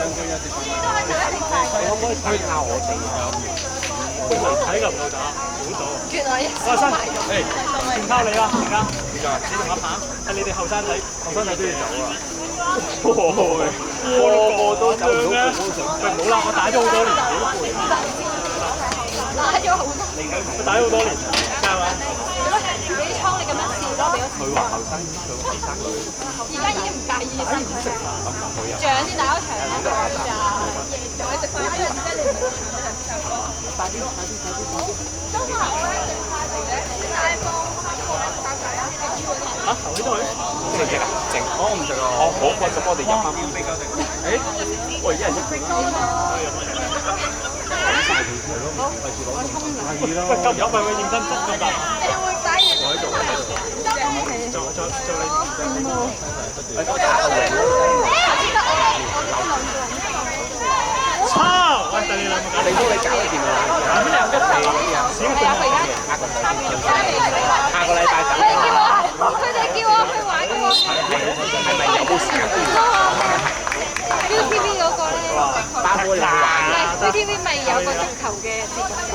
可唔可以推下我哋啊？睇㗎唔會打，好到。原來一阿生，誒，全靠你啦，而家。點解？你同阿鵬，係你哋後生仔都要走啊！個個都走唔到，喂，冇啦，我打咗好多年，打咗好多，我打咗好多年，加嘛。自己倉你咁樣試咯，俾咗佢話後生，佢話後生女。而家已經唔介意試獎先打咗場啦，就仲喺食飯，因為而家你唔係快啲！都話我咧嚟咧，大波嚇，頭先都去。食唔食啊？食。我唔食啊。哦，好，咁我哋入翻邊比較食。誒，我而家係一個。係咯。喂，夠唔夠費？認真執㗎。你會打完？我喺度，我喺度。做你。我打過嚟。抄！喂，等你兩個搞。你都你搞得掂啦。咁你有得睇？下個禮拜等。佢哋叫我去玩嗰個。係咪有冇時間？ViuTV 嗰個咧，包括你玩啊 ViuTV 咪有個足球嘅節目，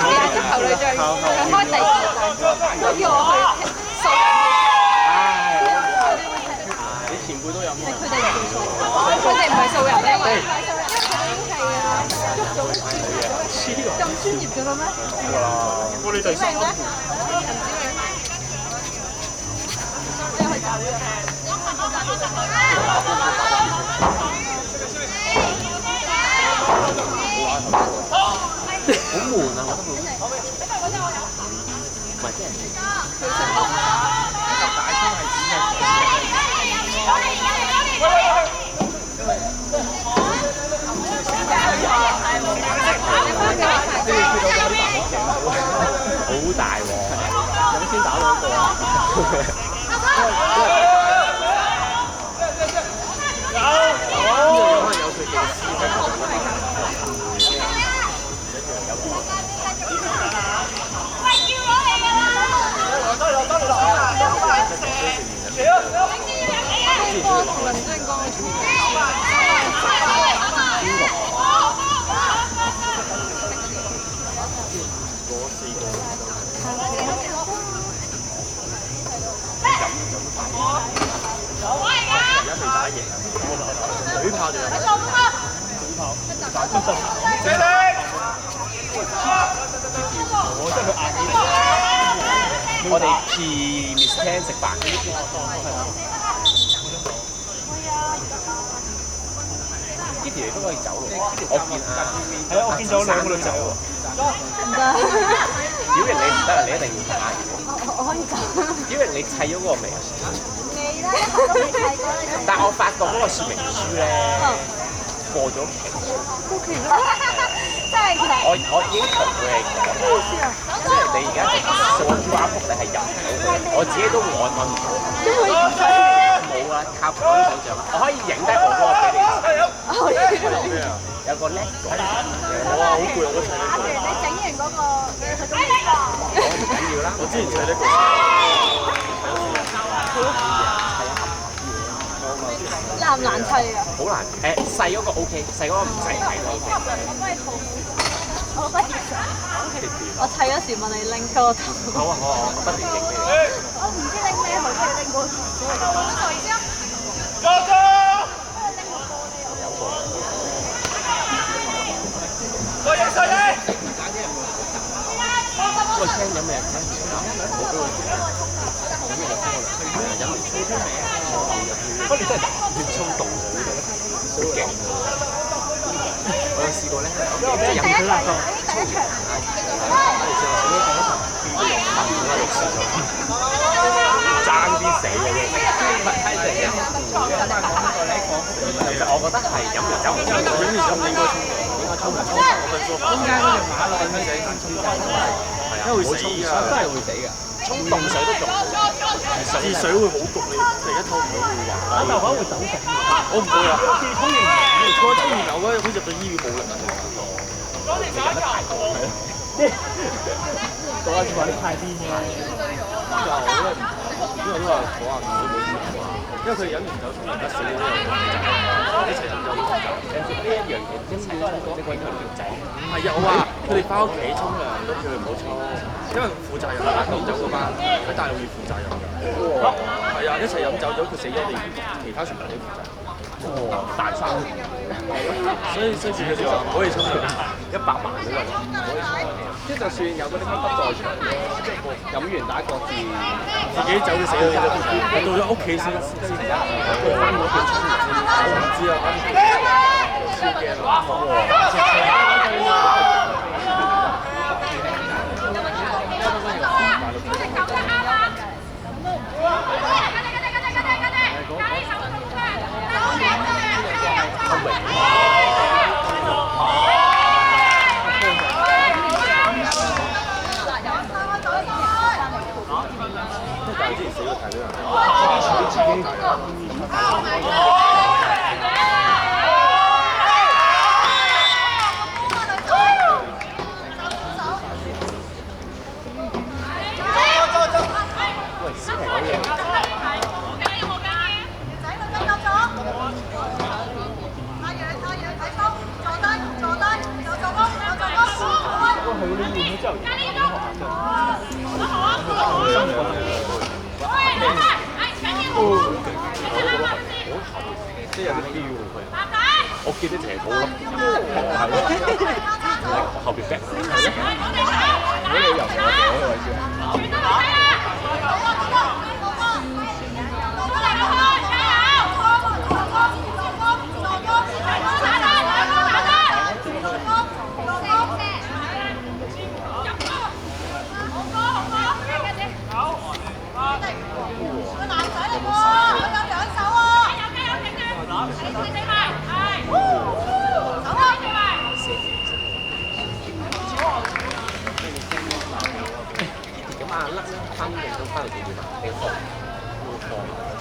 咩足球女將，佢開第二季，佢叫我去掃。你前輩都有咩？佢哋唔掃，佢哋唔係掃人，因為係啊，咁專業嘅啦咩？我哋第三。好悶啊！我覺得唔係即係。好大喎！有冇先打到一個啊？有佢嘅私心。水炮就有。水炮。我真係佢硬啲。我哋 Miss Tan 食飯。Kitty 你都可以走咯。我見啊，係啊，我見咗兩個女仔喎。唔得。小瑩你唔得啊！你一定要打。我可以走。小瑩你砌咗嗰個未啊？未啦，我都未砌過。但我發覺嗰個說明書咧過咗期。過期啦！真係㗎。我已經同佢哋講，即係你而家掃 QR code 你係入唔到去，我自己都按唔到。都可以唔使。冇啊，靠講手掌，我可以影低我嗰個俾你。有個叻仔。哇！好攰啊！我砌呢個。你整完嗰個，我唔緊要啦，我之前砌呢個。難唔難砌啊？好難，細嗰個 OK，細嗰個唔使睇咯。我不如我砌嗰時問你拎個頭。好啊好啊，我不斷影俾你。我唔知拎咩好，即係拎個頭。喂，聽飲咩？我俾佢飲完水咩？不過你真係越衝動就呢度，好勁喎！我有試過咧，即係飲佢啦，衝完我哋試過試過第一場，我哋遲咗，爭啲死嘅啫。唔係睇嚟嘅，其實我覺得係飲完酒唔衝動，飲完酒唔應該衝動，應該衝唔衝？我份科中間嗰隻馬騮咁樣仔先衝動，係啊，會死㗎，真係會死㗎。沖凍水都仲好，熱水會好焗你，第一拖唔到會滑。打豆粉會走神。我唔會啊，沖完我嗰日好似入咗醫院冇力啊。你飲得太多係咯。嗰一次話你太癲啫。就我覺得唔因為都話講話都冇錢嘅，因為佢飲完酒沖涼得少都有個負責，一齊飲酒要負責。呢一樣嘢一齊都係講你個人條仔。唔係啊，我話佢哋翻屋企沖涼都叫佢唔好沖，因為負責任啊，飲酒嗰班喺大陸要負責任㗎。係啊，一齊飲酒咗佢死咗，你其他全部都負責。大生意。所以佢哋話唔可以沖涼，100萬嗰個唔可以沖涼。即係就算有嗰啲乜不在場嘅，即係飲完大家各自走就死咗啫。到咗屋企先翻嗰邊沖涼先，我唔知啊，超驚但係之前死咗太多人。喂，先係嗰嘢。即係有啲標佢，我記得淨係冇粒係後邊 back， 如果你由我哋嗰個位置。翻嚟都翻嚟幾點啊？幾放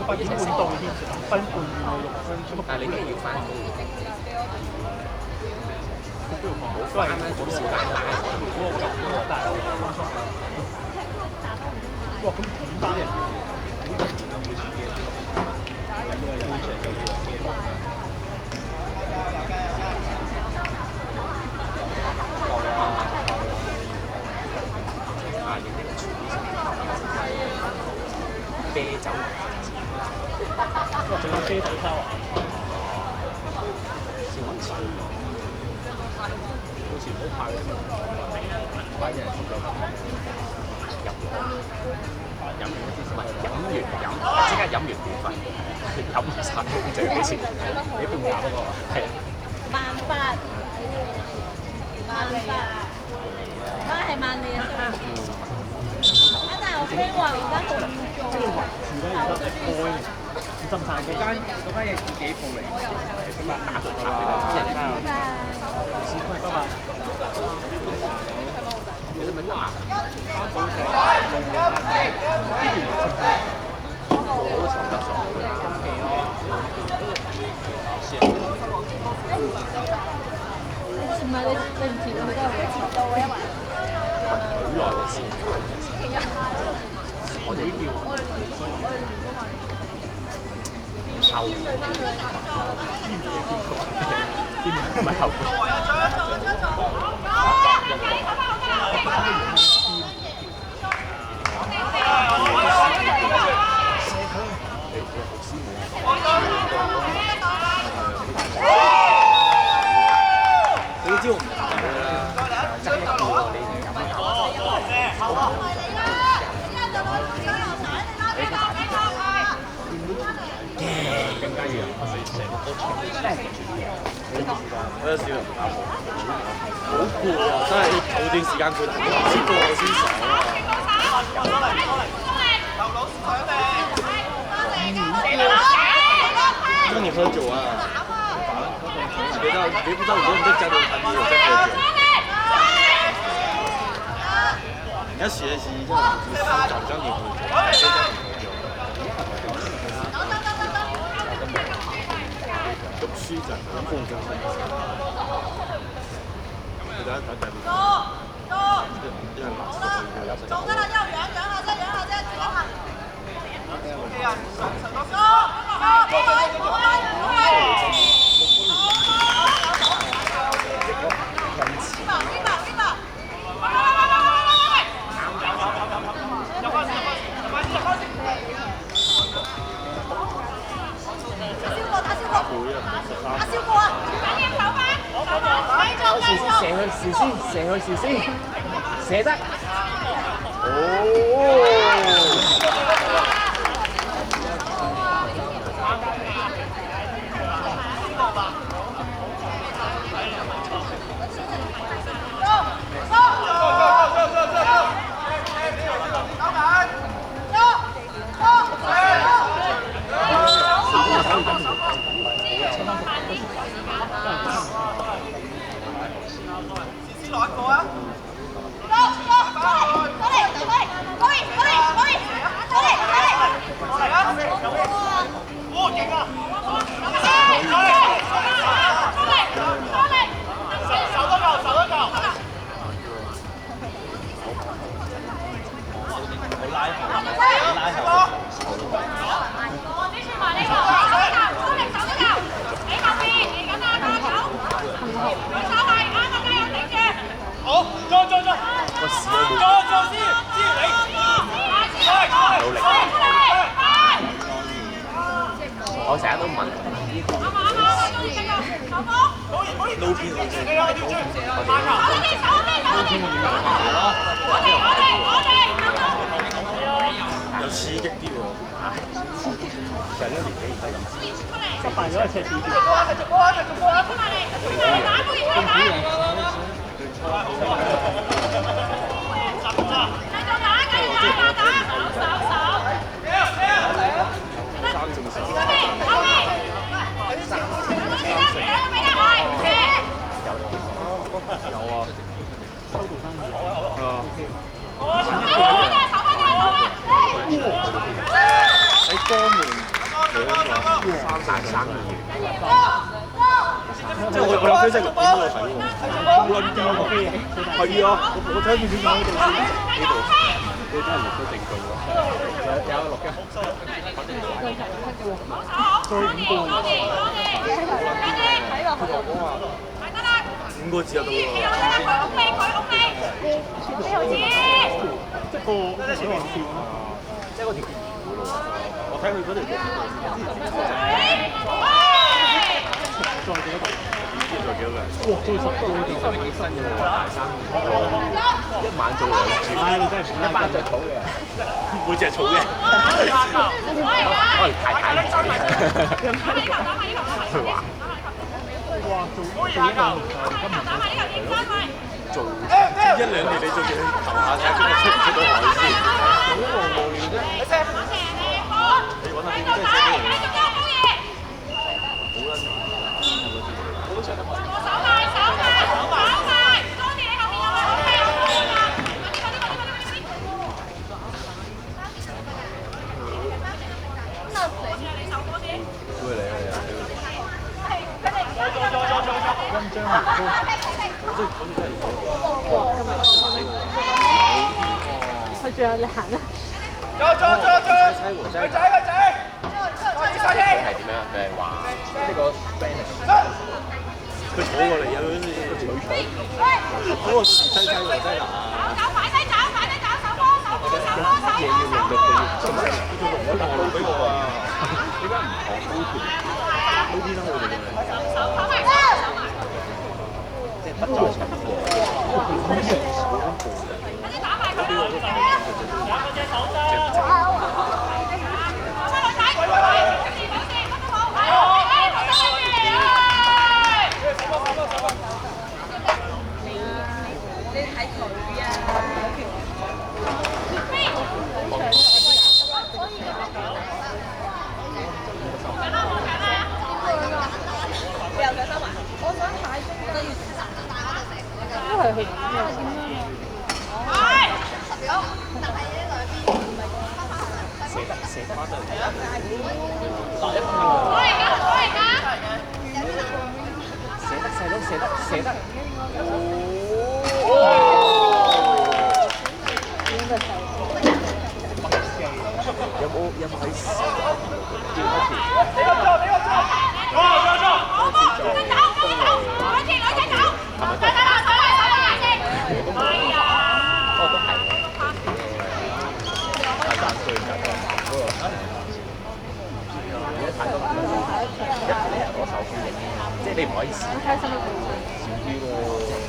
？8點半到添，8點半6分鐘。但係你梗係要翻工嘅。都係啱啱好時間大，哇！咁點班人？啤酒，哇！仲有啤酒收啊！少揾錢，好似唔好派咁，反正係試過飲唔係飲完即刻飲完免費，飲唔晒就要幾錢？幾半價嗰個係啊！18,000，梗係萬利啊！但係我 friend 話而家好唔做，即係圍住咧，而家開浸晒嗰間嘢自己鋪嚟，咁啊打咗卡俾啲人啦。拜拜。你哋咪話我尋得爽。唔係你唔遲到，你遲到啊，因為好耐嘅事。我哋呢條後唔係後你知我唔係啦，爭一個你哋咁更加要我哋成個波我有少人打波，好攰啊！真係有段時間佢先過我先爽啊！中意喝酒啊！你不知道，如果你在家里谈，你有在喝酒。你要學習一下，早教你喝酒，在家里喝酒。讀書就咁放縱身。你等一等。因為麻煩佢有。做得啦，之後養下啫，養下啫，自己行。射去先，射得。哦！我成日都問。撈片好正。有刺激啲喎。上咗年紀唔使咁刺激。失敗咗一赤字。喺江門3大生意，即係我有飛6點嗰度睇喎，好撚癲喎！係啊，我睇見點解呢度你真係錄到定據喎，有錄嘅，5個字就到喎。即係個小黃線。即係嗰條電弧咯，我睇佢嗰條電弧，再幾多度？再幾多兩？哇！做10個電視幾新嘅喎，大生意，一晚做2次，唉，你真係一班着草嘅，每隻草嘅，可能太太唔使。佢話：哇！做呢個做1-2年你做嘢投下睇下出唔出到海先，好無聊啫。你揾下邊真係寫俾你啊！好啦，我都成日問。會嚟啊！跟張面高。佢仲有你行啊！猜和仔，佢係點樣？佢係話呢個 friend 佢坐過嚟啊！佢取嗰個猜和仔嗱，乜嘢要用到佢？佢仲用咗大陸俾我啊！點解唔學高鐵？高啲啦，我哋即係不在場過。你睇佢啊！你又想收埋？我想睇，我都要都係去點樣？射得翻得嚟。射得。有冇喺而家太多一嚟攞手機影，即係你唔可以試。開心嘅故事。少啲咯。